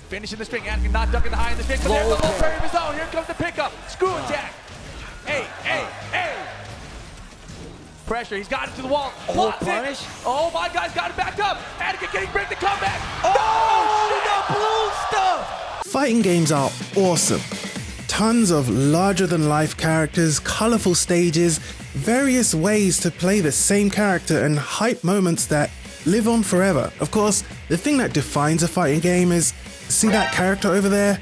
Finishing the string, Anakin not ducking the high in the string, but there's a little parry of his own. Here comes the pickup. Screw attack. Hey. Pressure, he's got it to the wall. Punish. Oh my God, he's got it backed up. Anakin, can he break the comeback? The blue stuff! Fighting games are awesome. Tons of larger-than-life characters, colorful stages, various ways to play the same character, and hype moments that live on forever. Of course, the thing that defines a fighting game is, see that character over there?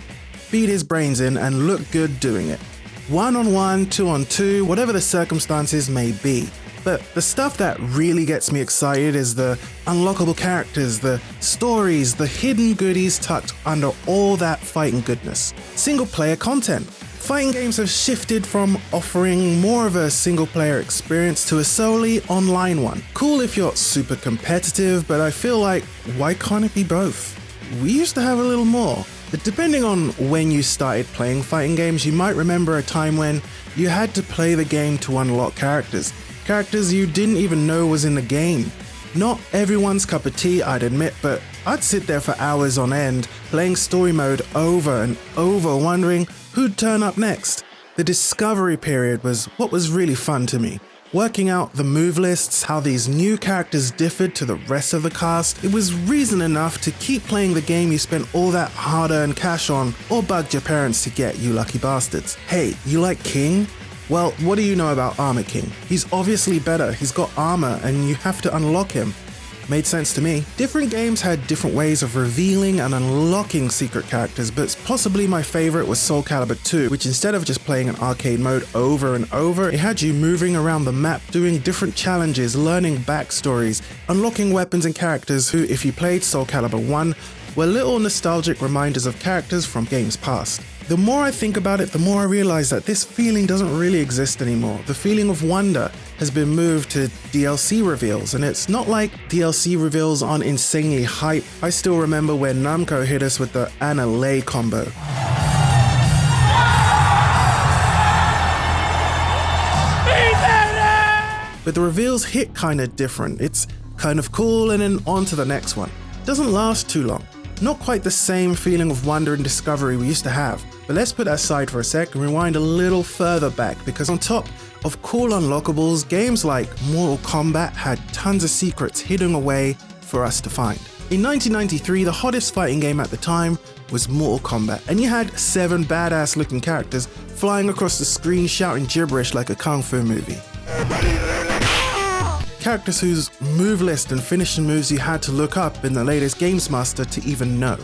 Beat his brains in and look good doing it. 1-on-1, 2-on-2, whatever the circumstances may be. But the stuff that really gets me excited is the unlockable characters, the stories, the hidden goodies tucked under all that fighting goodness. Single player content. Fighting games have shifted from offering more of a single player experience to a solely online one. Cool if you're super competitive, but I feel like, why can't it be both? We used to have a little more. But depending on when you started playing fighting games, you might remember a time when you had to play the game to unlock characters you didn't even know was in the game. Not everyone's cup of tea, I'd admit, but I'd sit there for hours on end, playing story mode over and over, wondering who'd turn up next. The discovery period was what was really fun to me. Working out the move lists, how these new characters differed to the rest of the cast, it was reason enough to keep playing the game you spent all that hard-earned cash on, or bugged your parents to get, you lucky bastards. Hey, you like King? Well, what do you know about Armor King? He's obviously better, he's got armor, and you have to unlock him. Made sense to me. Different games had different ways of revealing and unlocking secret characters, but possibly my favorite was Soul Calibur 2, which instead of just playing an arcade mode over and over, it had you moving around the map, doing different challenges, learning backstories, unlocking weapons and characters who, if you played Soul Calibur 1, were little nostalgic reminders of characters from games past. The more I think about it, the more I realize that this feeling doesn't really exist anymore. The feeling of wonder has been moved to DLC reveals, and it's not like DLC reveals aren't insanely hype. I still remember when Namco hit us with the Anna Lay combo. But the reveals hit kinda different. It's kind of cool and then on to the next one. Doesn't last too long. Not quite the same feeling of wonder and discovery we used to have. But let's put that aside for a sec and rewind a little further back, because on top of cool unlockables, games like Mortal Kombat had tons of secrets hidden away for us to find. In 1993, the hottest fighting game at the time was Mortal Kombat, and you had 7 badass looking characters flying across the screen shouting gibberish like a kung fu movie. Characters whose move list and finishing moves you had to look up in the latest Games Master to even know.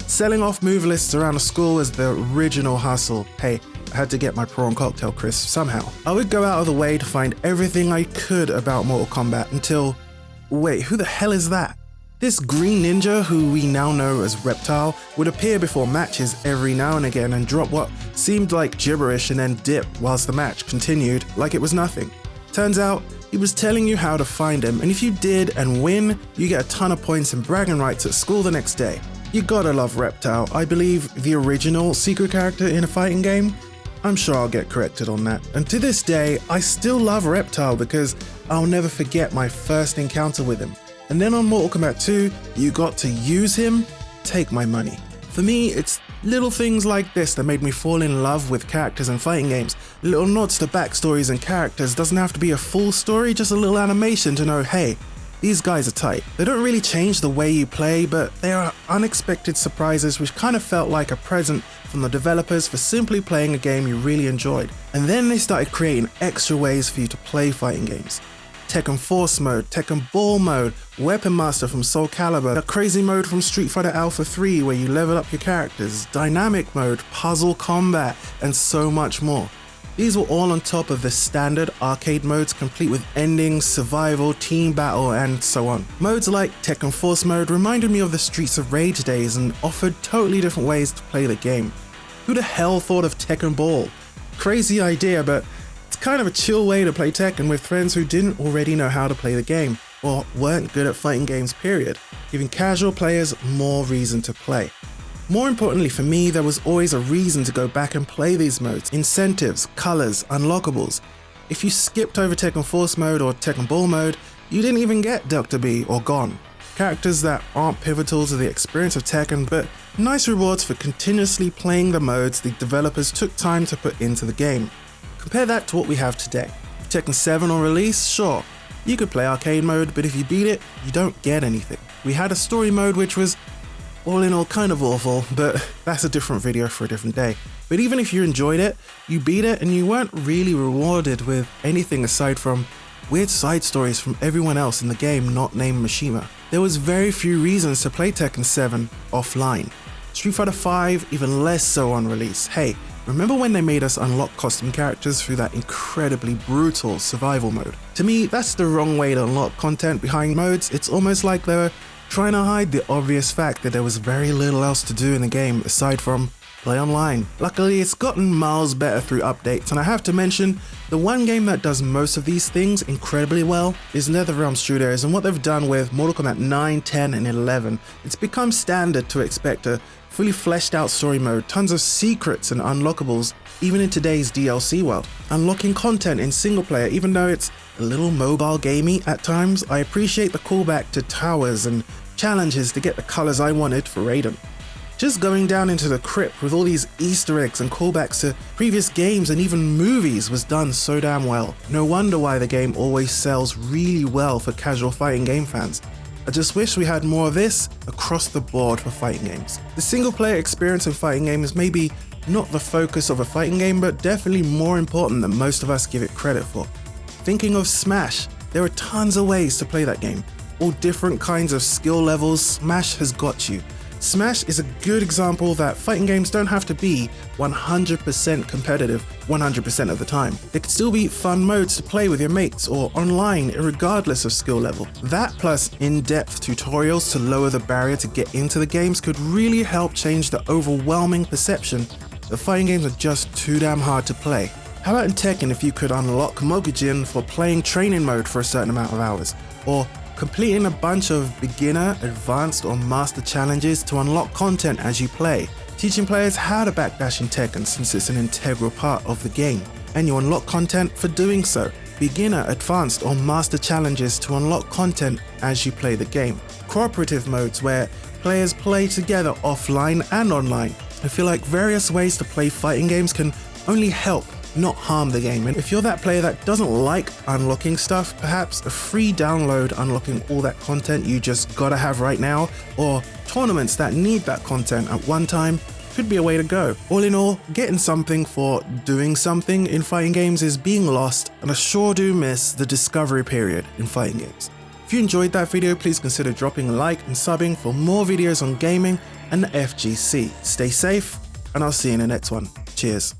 Selling off move lists around a school was the original hustle. Hey, I had to get my prawn cocktail crisp somehow. I would go out of the way to find everything I could about Mortal Kombat until... wait, who the hell is that? This green ninja, who we now know as Reptile, would appear before matches every now and again and drop what seemed like gibberish and then dip whilst the match continued like it was nothing. Turns out, he was telling you how to find him, and if you did and win, you get a ton of points and bragging rights at school the next day. You gotta love Reptile. I believe the original secret character in a fighting game. I'm sure I'll get corrected on that. And to this day, I still love Reptile because I'll never forget my first encounter with him. And then on Mortal Kombat 2, you got to use him. Take my money. For me, it's little things like this that made me fall in love with characters and fighting games. Little nods to backstories and characters. Doesn't have to be a full story, just a little animation to know, hey, these guys are tight. They don't really change the way you play, but they are unexpected surprises which kind of felt like a present from the developers for simply playing a game you really enjoyed. And then they started creating extra ways for you to play fighting games. Tekken Force mode, Tekken Ball mode, Weapon Master from Soul Calibur, a crazy mode from Street Fighter Alpha 3 where you level up your characters, dynamic mode, puzzle combat, and so much more. These were all on top of the standard arcade modes complete with endings, survival, team battle, and so on. Modes like Tekken Force mode reminded me of the Streets of Rage days and offered totally different ways to play the game. Who the hell thought of Tekken Ball? Crazy idea, but it's kind of a chill way to play Tekken with friends who didn't already know how to play the game, or weren't good at fighting games period, giving casual players more reason to play. More importantly for me, there was always a reason to go back and play these modes, incentives, colors, unlockables. If you skipped over Tekken Force mode or Tekken Ball mode, you didn't even get Dr. B or Gon. characters that aren't pivotal to the experience of Tekken, but nice rewards for continuously playing the modes the developers took time to put into the game. Compare that to what we have today. If Tekken 7 on release, sure, you could play arcade mode, but if you beat it, you don't get anything. We had a story mode which was all in all kind of awful, but that's a different video for a different day. But even if you enjoyed it, you beat it and you weren't really rewarded with anything aside from weird side stories from everyone else in the game not named Mishima. There was very few reasons to play Tekken 7 offline. Street Fighter V even less so on release. Hey, remember when they made us unlock costume characters through that incredibly brutal survival mode? To me, that's the wrong way to unlock content behind modes. It's almost like they were trying to hide the obvious fact that there was very little else to do in the game aside from play online. Luckily, it's gotten miles better through updates, and I have to mention, the one game that does most of these things incredibly well is NetherRealm Studios, and what they've done with Mortal Kombat 9, 10, and 11. It's become standard to expect a fully fleshed out story mode, tons of secrets and unlockables, even in today's DLC world. Unlocking content in single player, even though it's a little mobile gamey at times, I appreciate the callback to towers and challenges to get the colors I wanted for Raiden. Just going down into the crypt with all these Easter eggs and callbacks to previous games and even movies was done so damn well. No wonder why the game always sells really well for casual fighting game fans. I just wish we had more of this across the board for fighting games. The single player experience in fighting games may be not the focus of a fighting game, but definitely more important than most of us give it credit for. Thinking of Smash, there are tons of ways to play that game. All different kinds of skill levels, Smash has got you. Smash is a good example that fighting games don't have to be 100% competitive 100% of the time. There could still be fun modes to play with your mates or online regardless of skill level. That plus in-depth tutorials to lower the barrier to get into the games could really help change the overwhelming perception that fighting games are just too damn hard to play. How about in Tekken if you could unlock Mogujin for playing training mode for a certain amount of hours, or completing a bunch of beginner, advanced, or master challenges to unlock content as you play, teaching players how to backdash in Tekken since it's an integral part of the game, and you unlock content for doing so. Beginner, advanced, or master challenges to unlock content as you play the game. Cooperative modes where players play together offline and online. I feel like various ways to play fighting games can only help, not harm the game. And if you're that player that doesn't like unlocking stuff, perhaps a free download unlocking all that content you just gotta have right now, or tournaments that need that content at one time, could be a way to go. All in all, getting something for doing something in fighting games is being lost, and I sure do miss the discovery period in fighting games. If you enjoyed that video, please consider dropping a like and subbing for more videos on gaming and the FGC. Stay safe, and I'll see you in the next one. Cheers.